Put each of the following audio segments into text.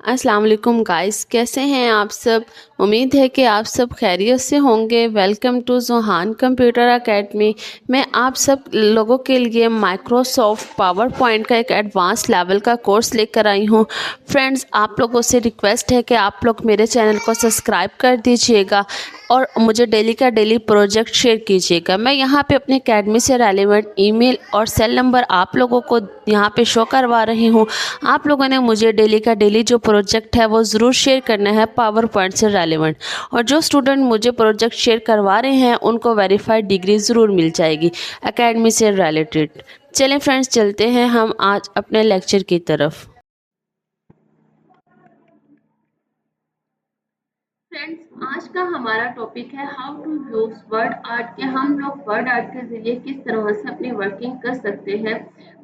अस्सलाम वालेकुम गाइस, कैसे हैं आप सब। उम्मीद है कि आप सब खैरियत से होंगे। Welcome to Zohan computer academy. मैं आप सब लोगों के लिए माइक्रोसॉफ्ट पावर पॉइंट का एक एडवांस लेवल का कोर्स लेकर आई हूं। फ्रेंड्स, आप लोगों से रिक्वेस्ट है कि आप लोग मेरे चैनल को सब्सक्राइब कर दीजिएगा और मुझे डेली का डेली प्रोजेक्ट शेयर कीजिएगा। मैं यहाँ पे अपने एकेडमी से रेलेवेंट ईमेल और सेल नंबर आप लोगों को यहाँ पे शो करवा रही हूँ। आप लोगों ने मुझे डेली का डेली जो प्रोजेक्ट है वो ज़रूर शेयर करना है पावर पॉइंट से रेलेवेंट। और जो स्टूडेंट मुझे प्रोजेक्ट शेयर करवा रहे हैं उनको वेरीफाइड डिग्री ज़रूर मिल जाएगी एकेडमी से रिलेटेड। चलें फ्रेंड्स, चलते हैं हम आज अपने लेक्चर की तरफ। फ्रेंड्स, आज का हमारा टॉपिक है how to use word art के हम लोग वर्ड आर्ट के जरिए किस तरह से अपनी वर्किंग कर सकते हैं।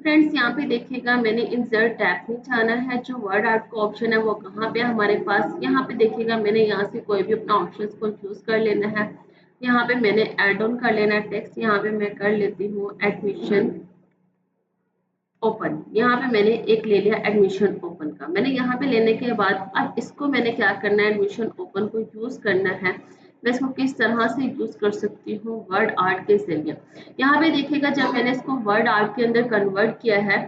फ्रेंड्स, यहाँ पे देखिएगा मैंने इंसर्ट टैब में जाना है। जो वर्ड आर्ट का ऑप्शन है वो कहाँ पे हमारे पास, यहाँ पे देखिएगा मैंने यहाँ से कोई भी अपना ऑप्शन को चूज कर लेना है। यहाँ पे मैंने एड ऑन कर लेना है टेक्स्ट। यहाँ पे मैं कर लेती हूँ एडमिशन ओपन। यहाँ पे मैंने एक ले लिया एडमिशन ओपन का। मैंने यहाँ पे लेने के बाद अब इसको मैंने क्या करना है, एडमिशन ओपन को यूज करना है। मैं इसको किस तरह से यूज कर सकती हूँ, वर्ड आर्ट के जरिए। यहाँ पे देखिएगा जब मैंने इसको वर्ड आर्ट के अंदर कन्वर्ट किया है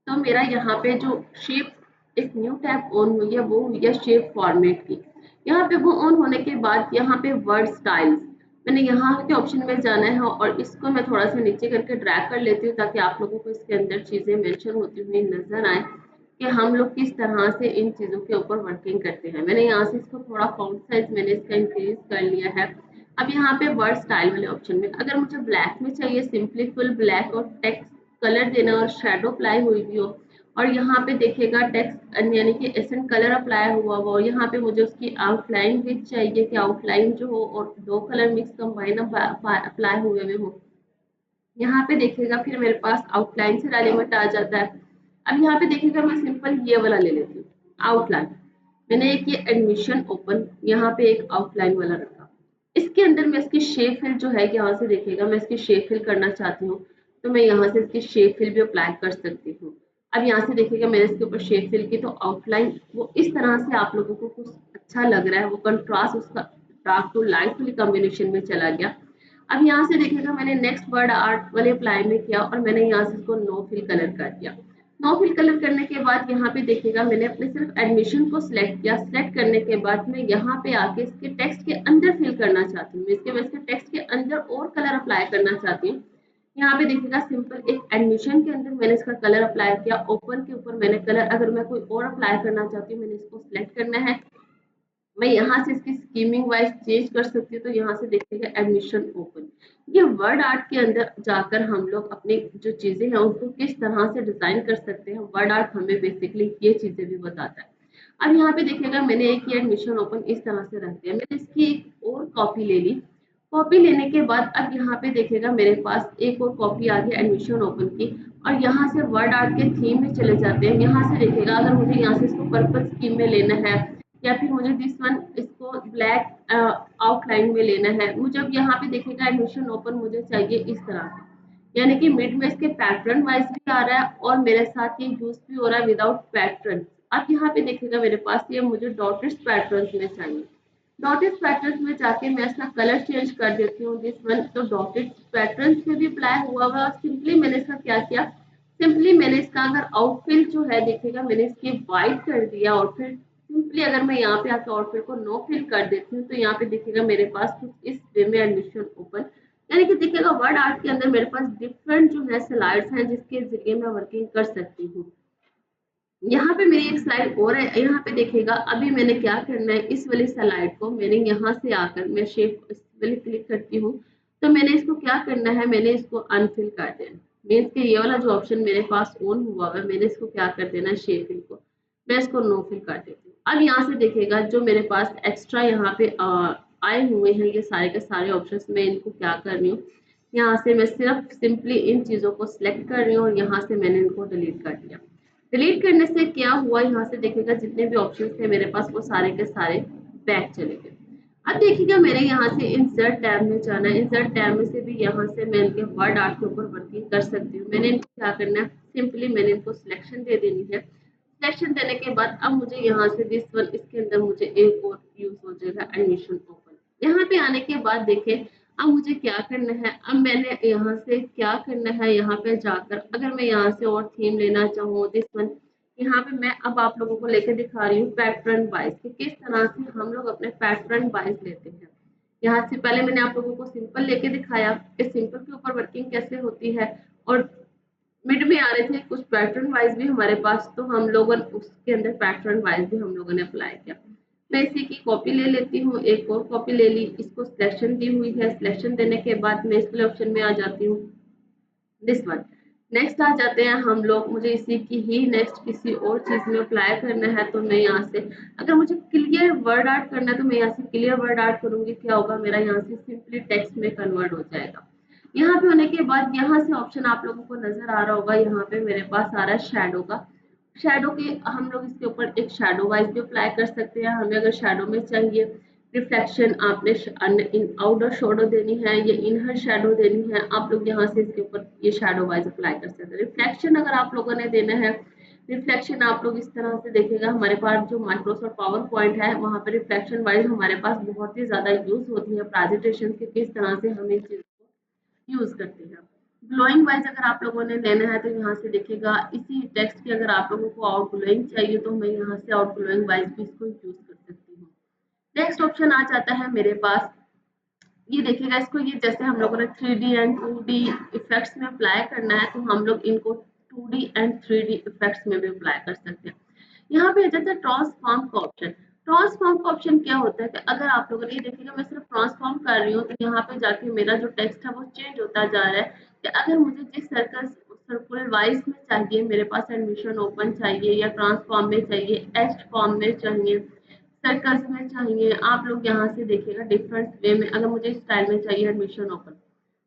तो मेरा यहाँ पे जो शेप एक न्यू टैब ऑन हुई है वो हुई है शेप फॉर्मेट की। यहाँ पे वो ऑन होने के बाद यहाँ पे वर्ड स्टाइल्स, मैंने यहाँ के ऑप्शन में जाना है और इसको मैं थोड़ा सा नीचे करके ड्रैग कर लेती हूँ ताकि आप लोगों को इसके अंदर चीजें मेंशन होती हुई नजर आए कि हम लोग किस तरह से इन चीजों के ऊपर वर्किंग करते हैं। मैंने यहाँ से इसको थोड़ा फॉन्ट साइज मैंने इसका इंक्रीज कर लिया है। अब यहाँ पे वर्ड स्टाइल वाले ऑप्शन में अगर मुझे ब्लैक में चाहिए, सिंपली फुल ब्लैक और टेक्स्ट कलर देना और शेडो अप्लाई हुई भी हो, और यहाँ पे देखिएगा टेक्स्ट यानी कि एसेंट कलर अप्लाई हुआ हुआ, और यहाँ पे मुझे उसकी आउटलाइन भी चाहिए कि आउटलाइन जो हो और दो कलर मिक्स कंबाइन अप्लाई हुए हुए हो। यहाँ पे देखिएगा फिर मेरे पास आउटलाइन से रेलिवेंट आ जाता है। अब यहाँ पे देखिएगा मैं सिंपल ये वाला ले लेती हूँ आउटलाइन। मैंने एक ये एडमिशन ओपन यहाँ पे एक आउटलाइन वाला रखा। इसके अंदर मैं इसकी शेप फिल जो है, यहाँ से देखिएगा मैं इसकी शेप फिल करना चाहती हूँ तो मैं यहाँ से इसकी शेप फिल भी अप्लाई कर सकती हूँ। अब यहाँ से देखिएगा मैंने इसके ऊपर शेप फिल की तो आउटलाइन वो इस तरह से आप लोगों को कुछ अच्छा लग रहा है, वो कंट्रास्ट उसका डार्क टू लाइट वाली कॉम्बिनेशन में चला गया। अब यहाँ से देखिएगा मैंने नेक्स्ट वर्ड आर्ट वाले अप्लाई में किया और मैंने यहाँ से इसको नो फिल कलर कर दिया। नो फिल कलर करने के बाद यहाँ पे देखिएगा मैंने अपने सिर्फ एडमिशन को सिलेक्ट किया। सिलेक्ट करने के बाद मैं यहाँ पे आके इसके टेक्स्ट के अंदर फिल करना चाहती हूँ। इसके टेक्स्ट के अंदर और कलर अप्लाई करना चाहती हूँ। यहाँ पे देखिएगा सिंपल एक एडमिशन के अंदर मैंने इसका कलर अप्लाई किया, ओपन के ऊपर मैंने कलर, अगर मैं कोई और अप्लाई करना चाहती हूँ मैंने इसको सिलेक्ट करना है। मैं यहाँ से इसकी स्कीमिंग वाइज चेंज कर सकती हूँ तो यहाँ से देखिएगा एडमिशन ओपन। ये वर्ड आर्ट के अंदर जाकर हम लोग अपनी जो चीजें हैं उनको किस तरह से डिजाइन कर सकते हैं, वर्ड आर्ट हमें बेसिकली ये चीजें भी बताता है। अब यहाँ पे देखिएगा मैंने एक ये एडमिशन ओपन इस तरह से रख दिया। मैंने इसकी एक और कॉपी ले ली। कॉपी लेने के बाद अब यहाँ पे देखिएगा मेरे पास एक और कॉपी आ गई एडमिशन ओपन की, और यहाँ से वर्ड आर्ट के थीम में चले जाते हैं। यहाँ से देखिएगा अगर मुझे यहाँ से इसको पर्पल स्कीम में लेना है या फिर मुझे दिस वन इसको ब्लैक आउटलाइन में लेना है, मुझे अब यहाँ पे देखिएगा एडमिशन ओपन मुझे चाहिए इस तरह का, यानी कि मिड में इसके पैटर्न वाइज भी आ रहा है और मेरे साथ ये यूज भी हो रहा है विदाउट पैटर्न। अब यहाँ पे देखिएगा मेरे पास ये मुझे डॉटेड पैटर्न में चाहिए। डॉटेड पैटर्न में जाके मैं इसका कलर चेंज कर देती हूँ दिस वन, तो डॉटेड पैटर्न में भी अप्लाई हुआ हुआ। सिंपली मैंने इसका क्या किया, सिंपली मैंने इसका अगर आउटफिल जो है देखिएगा मैंने इसकी वाइट कर दिया आउटफिल। सिंपली अगर मैं यहाँ पे आकर आउटफिल को नो फिल कर देती हूँ तो यहाँ पे देखिएगा मेरे पास कुछ इस वे में एडमिशन ओपन, यानी कि देखिएगा वर्ड आर्ट के अंदर मेरे पास डिफरेंट जो है स्लाइड्स हैं जिसके जरिए मैं वर्किंग कर सकती हूँ। यहाँ पे मेरी एक स्लाइड और है। यहाँ पे देखिएगा अभी मैंने क्या करना है, इस वाली स्लाइड को मैंने यहाँ से आकर मैं शेप वाली क्लिक करती हूँ तो मैंने इसको क्या करना है, मैंने इसको अनफिल कर देना। मीन्स के ये वाला जो ऑप्शन मेरे पास ऑन हुआ है मैंने इसको क्या कर देना है, शेप फिल को मैं इसको नो फिल कर देती हूँ। अब यहाँ से देखिएगा जो मेरे पास एक्स्ट्रा यहाँ पे आए हुए हैं ये सारे के सारे ऑप्शन, मैं इनको क्या कर रही हूँ, यहाँ से मैं सिर्फ सिंपली इन चीज़ों को सिलेक्ट कर रही हूँ और यहाँ से मैंने इनको डिलीट कर दिया। डिलीट करने से क्या हुआ, यहाँ से देखिएगा जितने भी ऑप्शन थे मेरे पास वो सारे के सारे बैक चले गए। अब देखिएगा मेरे यहाँ से इंसर्ट टैब में जाना है। इंसर्ट टैब में से भी यहाँ से मैं इनके वर्ड आर्ट के ऊपर वर्किंग कर सकती हूँ। मैंने इनको क्या करना है, सिंपली मैंने इनको सिलेक्शन दे देनी है। सिलेक्शन देने के बाद अब मुझे यहाँ से दिस वन, इसके अंदर मुझे एक और यूज हो जाएगा एडमिशन ओपन। यहाँ पे आने के बाद देखें अब मुझे क्या करना है। अब मैंने यहाँ से क्या करना है, यहाँ पे जाकर अगर मैं यहाँ से और थीम लेना चाहूँ दिस वन, यहाँ पे मैं अब आप लोगों को लेके दिखा रही हूँ पैटर्न वाइज कि किस तरह से हम लोग अपने पैटर्न वाइज लेते हैं। यहाँ से पहले मैंने आप लोगों को सिंपल लेके दिखाया कि सिंपल के ऊपर वर्किंग कैसे होती है, और मिड में आ रहे थे कुछ पैटर्न वाइज भी हमारे पास, तो हम लोगों ने उसके अंदर पैटर्न वाइज भी हम लोगों ने अप्लाई किया। मैं इसी की कॉपी ले लेती हूँ, एक और कॉपी ले ली, इसको सिलेक्शन दी हुई है। सिलेक्शन देने के बाद मैं इसके ऑप्शन में आ जाती हूँ दिस वन। नेक्स्ट आ जाते हैं हम लोग, मुझे इसी की ही नेक्स्ट किसी और चीज में अप्लाई करना है, तो मैं यहाँ से अगर मुझे क्लियर वर्ड आर्ट करना है तो मैं यहाँ से क्लियर वर्ड आर्ट करूंगी। क्या होगा, मेरा यहाँ से सिंपली टेक्स्ट में कन्वर्ट हो जाएगा। यहाँ पे होने के बाद यहाँ से ऑप्शन आप लोगों को नजर आ रहा होगा, यहाँ पे मेरे पास आ रहा है शेडो का। शेडो के हम लोग इसके ऊपर एक शेडो वाइज भी अप्लाई कर सकते हैं। हमें अगर शेडो में चाहिए रिफ्लेक्शन, आपने आउटर शेडो देनी है या इनर शेडो देनी है, आप लोग यहाँ से इसके ऊपर ये शेडो वाइज अप्लाई कर सकते हैं। रिफ्लेक्शन अगर आप लोगों ने देना है, रिफ्लेक्शन आप लोग इस तरह से देखिएगा, हमारे पास जो माइक्रोसॉफ्ट पावर पॉइंट है वहाँ पर रिफ्लेक्शन वाइज हमारे पास बहुत ही ज्यादा यूज होती है प्रेजेंटेशन के, किस तरह से हम इस चीज को यूज करते हैं। ग्लोइंग वाइज अगर आप लोगों ने लेना है तो यहाँ से देखिएगा, इसी टेक्स्ट की अगर आप लोगों को आउट ग्लोइंग चाहिए तो मैं यहाँ से आउट ग्लोइंग वाइज भी इसको यूज कर सकती हूँ। नेक्स्ट ऑप्शन आ जाता है मेरे पास, ये देखिएगा इसको, ये जैसे हम लोगों ने 3D एंड 2D इफेक्ट्स में अप्लाई करना है तो हम लोग इनको 2D एंड 3D इफेक्ट्स में भी अप्लाई कर सकते हैं। यहाँ पे आ जाता है ट्रांसफॉर्म का ऑप्शन। ट्रांसफॉर्म का ऑप्शन क्या होता है कि अगर आप लोगों ने ये देखिएगा, मैं सिर्फ ट्रांसफॉर्म कर रही हूँ तो यहाँ पे जाके मेरा जो टेक्स्ट है वो चेंज होता जा रहा है कि अगर मुझे जिस सर्कल वाइज में चाहिए, मेरे पास एडमिशन ओपन चाहिए या ट्रांसफॉर्म में चाहिए, एस्ट फॉर्म में चाहिए, सर्कल्स में चाहिए, आप लोग यहाँ से देखिएगा डिफरेंट वे में। अगर मुझे इस स्टाइल में चाहिए एडमिशन ओपन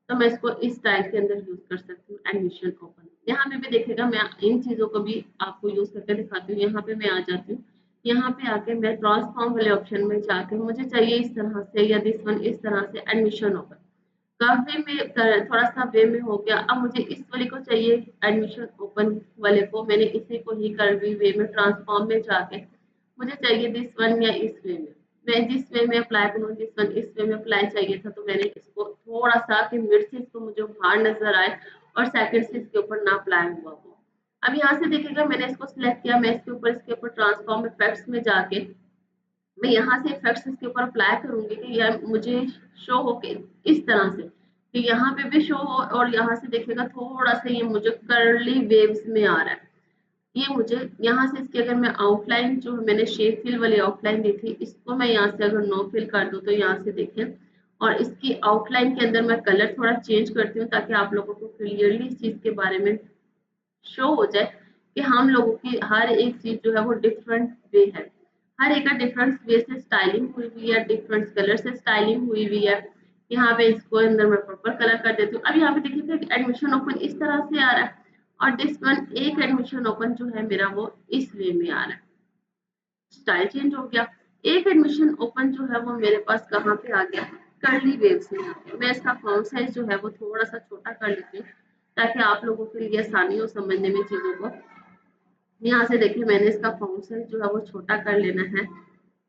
तो मैं इसको इस स्टाइल के अंदर यूज कर सकती हूँ एडमिशन ओपन। यहाँ पे भी देखिएगा, मैं इन चीजों को भी आपको यूज करके दिखाती हूँ। यहाँ पे मैं आ जाती हूँ, यहाँ पे आके मैं ट्रांसफॉर्म वाले ऑप्शन में जाके मुझे चाहिए इस तरह से या दिस वन इस तरह से एडमिशन ओपन, कर्व वे में थोड़ा सा वे में हो गया। अब मुझे इस वाले को चाहिए एडमिशन ओपन वाले को, मैंने इसी को ही कर्वी वे में ट्रांसफॉर्म में जाके मुझे चाहिए दिस वन या इस वे में, मैं जिस वे में अप्लाई करूँ, दिस वन इस वे में अप्लाई चाहिए था तो मैंने इसको थोड़ा सा कि मिड से इसको मुझे बाहर नजर आए और सेकंड से इसके ऊपर ना अप्लाई हुआ हो। अब यहाँ से देखिएगा मैंने इसको सिलेक्ट किया, मैं इसके ऊपर ट्रांसफॉर्म इफेक्ट्स में जाके मैं यहाँ से इफेक्ट्स इसके ऊपर अप्लाई करूंगी कि यह मुझे शो हो के इस तरह से कि यहाँ पे भी शो हो, और यहाँ से देखिएगा थोड़ा सा ये मुझे कर्ली वेव्स में आ रहा है। ये मुझे यहाँ से इसकी अगर मैं आउटलाइन जो मैंने शेप फिल वाली आउटलाइन दी थी, इसको मैं यहाँ से अगर नो फिल कर दूँ तो यहाँ से देखें, और इसकी आउटलाइन के अंदर मैं कलर थोड़ा चेंज करती हूँ ताकि आप लोगों को क्लियरली इस चीज के बारे में शो हो जाए कि हम लोगों की हर एक चीज जो है वो डिफरेंट वे है, हर एक का डिफरेंट वे से स्टाइलिंग हुई हुई है, डिफरेंट कलर से स्टाइलिंग हुई हुई है। यहाँ पे इसको अंदर मैं पर्पल कलर कर देती हूँ। अब यहाँ पे देखिए एडमिशन ओपन इस तरह से आ रहा है, और दिस वन एक एडमिशन ओपन जो है मेरा वो इस वे में आ रहा है, स्टाइल चेंज हो गया। एक एडमिशन ओपन जो है वो मेरे पास कहाँ पे आ गया, कर्ली वेव्स में आ गया। मैं इसका फॉन्ट साइज जो है वो थोड़ा सा छोटा कर लेती हूँ ताकि आप लोगों के लिए आसानी हो समझने में चीजों को। यहाँ से देखिए मैंने इसका फॉन्ट साइज जो है वो छोटा कर लेना है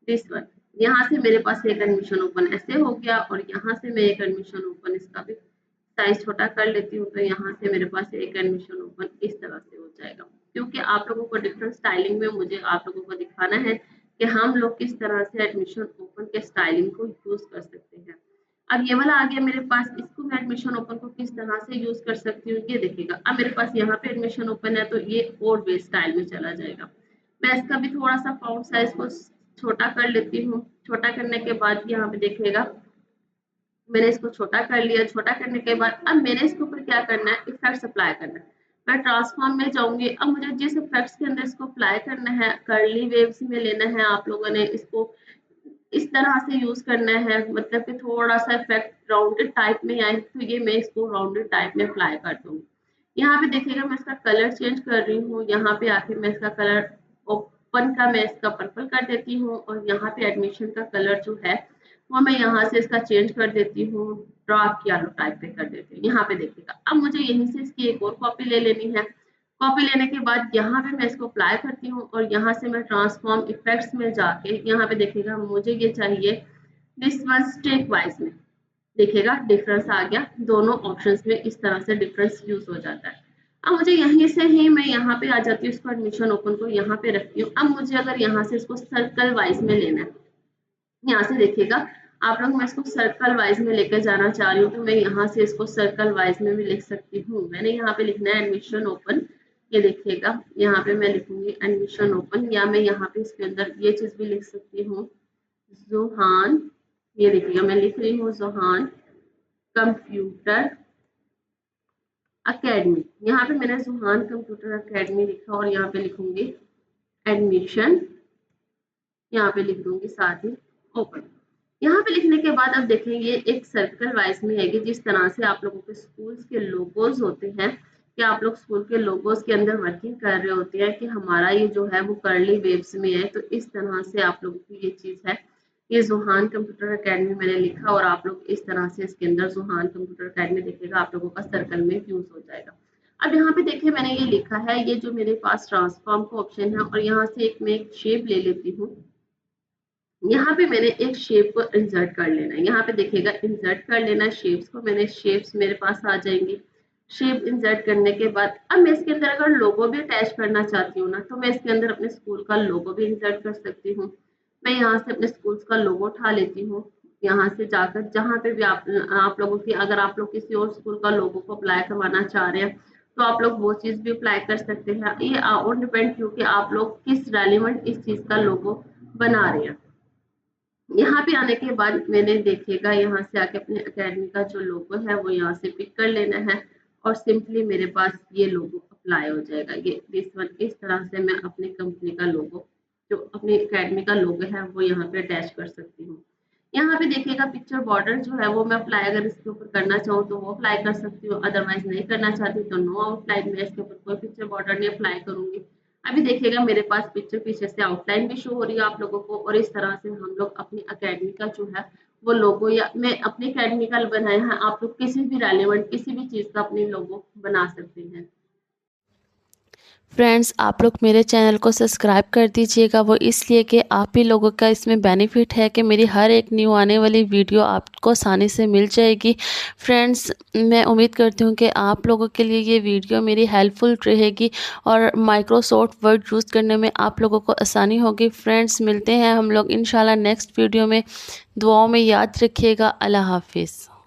दिस वन। यहाँ से मेरे पास एक एडमिशन ओपन ऐसे हो गया, और यहाँ से मैं एक एडमिशन ओपन इसका भी साइज छोटा कर लेती हूँ तो यहाँ से मेरे पास एक एडमिशन ओपन इस तरह से हो जाएगा। क्योंकि आप लोगों को डिफरेंट स्टाइलिंग में मुझे आप लोगों को दिखाना है कि हम लोग किस तरह से एडमिशन ओपन के स्टाइलिंग को यूज कर सकते हैं। अब ये वाला आ गया मेरे पास, इसको मैं एडमिशन ओपन को किस तरह से यूज कर सकती हूँ ये देखिएगा। अब मेरे पास यहाँ पे एडमिशन ओपन है तो ये और वे स्टाइल में चला जाएगा। मैं इसका भी थोड़ा सा फॉन्ट साइज को छोटा कर लेती हूँ। छोटा करने के बाद यहाँ पे देखिएगा मैंने इसको छोटा कर लिया। छोटा करने के बाद अब मैंने इसके ऊपर क्या करना है, इफेक्ट्स अप्लाई करना है। मैं ट्रांसफॉर्म में जाऊंगी, अब मुझे जिस इफेक्ट्स के अंदर इसको अप्लाई करना है, कर्ली वेव्स में लेना है, आप लोगों ने इसको इस तरह से यूज करना है, मतलब कि थोड़ा सा इफेक्ट राउंडेड टाइप में आए तो ये मैं इसको राउंडेड टाइप में अप्लाई कर दूंगी। यहाँ पे देखिएगा मैं इसका कलर चेंज कर रही हूँ। यहाँ पे आके मैं इसका कलर ओपन का मैं इसका पर्पल कर देती हूँ, और यहाँ पे एडमिशन का कलर जो है वो मैं यहाँ से इसका चेंज कर देती हूँ, डार्क येलो टाइप पे कर देती हूँ। यहाँ पे देखिएगा अब मुझे यहीं से इसकी एक और कॉपी ले लेनी है। कॉपी लेने के बाद यहाँ पे मैं इसको अप्लाई करती हूँ और यहाँ से मैं ट्रांसफॉर्म इफेक्ट्स में जाके यहाँ पे देखिएगा मुझे ये चाहिए दिस वन स्टेक वाइज में, देखिएगा डिफरेंस आ गया, दोनों ऑप्शंस में इस तरह से डिफरेंस यूज हो जाता है। अब मुझे यहीं से ही मैं यहाँ पे आ जाती हूँ, इसको एडमिशन ओपन को यहाँ पे रखती हूँ। अब मुझे अगर यहाँ से इसको सर्कल वाइज में लेना है, यहाँ से देखिएगा आप लोग, मैं इसको सर्कल वाइज में लेकर जाना चाह रही हूँ तो मैं यहाँ से इसको सर्कल वाइज में भी लिख सकती हूँ। मैंने यहाँ पे लिखना है एडमिशन ओपन, ये देखिएगा यहाँ पे मैं लिखूंगी एडमिशन ओपन, या मैं यहाँ पे इसके अंदर ये चीज भी लिख सकती हूँ जोहान, ये देखिएगा मैं लिख रही हूँ जोहान कंप्यूटर अकेडमी। यहाँ पे मैंने जोहान कंप्यूटर अकेडमी लिखा और यहाँ पे लिखूंगी एडमिशन, यहाँ पे लिख दूंगी साथ ही ओपन। यहाँ पे लिखने के बाद अब देखेंगे एक सर्कल वाइज में है कि जिस तरह से आप लोगों के स्कूल्स के लोगोज होते हैं कि आप लोग स्कूल के लोगोज के अंदर वर्किंग कर रहे होते हैं कि हमारा ये जो है वो कर्ली वेव्स में है, तो इस तरह से आप लोगों की ये चीज है। ये जोहान कंप्यूटर अकेडमी मैंने लिखा और आप लोग इस तरह से इसके अंदर जोहान कंप्यूटर अकेडमी देखिएगा आप लोगों का सर्कल में यूज हो जाएगा। अब यहाँ पे देखिए मैंने ये लिखा है, ये जो मेरे पास ट्रांसफॉर्म का ऑप्शन है और यहाँ से मैं एक शेप ले लेती हूँ। यहाँ पे मैंने एक शेप को इंसर्ट कर लेना है, यहाँ पे देखिएगा इंसर्ट कर लेना है शेप्स को, मैंने शेप्स मेरे पास आ जाएंगी। शेप इंसर्ट करने के बाद अब मैं इसके अंदर अगर लोगो भी अटैच करना चाहती हूँ ना, तो मैं इसके अंदर अपने स्कूल का लोगो भी इंसर्ट कर सकती हूँ। मैं यहाँ से अपने स्कूल का लोगो उठा लेती हूँ, यहाँ से जाकर जहाँ पे भी आप लोगों की, अगर आप लोग किसी और स्कूल का लोगो को अप्लाई करवाना चाह रहे हैं तो आप लोग वो चीज़ भी अप्लाई कर सकते हैं। ये और डिपेंड क्योंकि आप लोग किस रेलिवेंट इस चीज़ का लोगो बना रहे हैं। यहाँ पे आने के बाद मैंने देखिएगा यहाँ से आके अपने अकेडमी का जो लोगो है वो यहाँ से पिक कर लेना है और सिंपली मेरे पास ये लोगो अप्लाई हो जाएगा। ये दिस वन, इस तरह से मैं अपनी कंपनी का लोगो, जो अपनी अकेडमी का लोगो है वो यहाँ पे अटैच कर सकती हूँ। यहाँ पे देखिएगा पिक्चर बॉर्डर जो है वो मैं अप्लाई अगर इसके ऊपर करना चाहूँ तो वो अप्लाई कर सकती हूँ, अदरवाइज नहीं करना चाहती तो नो आउटलाइन, मैं इसके ऊपर कोई पिक्चर बॉर्डर नहीं अप्लाई करूंगी। अभी देखिएगा मेरे पास पिक्चर पीछे से आउटलाइन भी शो हो रही है आप लोगों को, और इस तरह से हम लोग अपनी अकेडमी का जो है वो लोगो, या मैं अपनी अकेडमी का बनाया है, आप लोग किसी भी रेलिवेंट किसी भी चीज का अपने लोगो बना सकते हैं। फ्रेंड्स, आप लोग मेरे चैनल को सब्सक्राइब कर दीजिएगा, वो इसलिए कि आप ही लोगों का इसमें बेनिफिट है कि मेरी हर एक न्यू आने वाली वीडियो आपको आसानी से मिल जाएगी। फ्रेंड्स, मैं उम्मीद करती हूँ कि आप लोगों के लिए ये वीडियो मेरी हेल्पफुल रहेगी और माइक्रोसॉफ्ट वर्ड यूज़ करने में आप लोगों को आसानी होगी। फ्रेंड्स, मिलते हैं हम लोग इंशाल्लाह नेक्स्ट वीडियो में। दुआओं में याद रखिएगा। अल्लाह हाफिज़।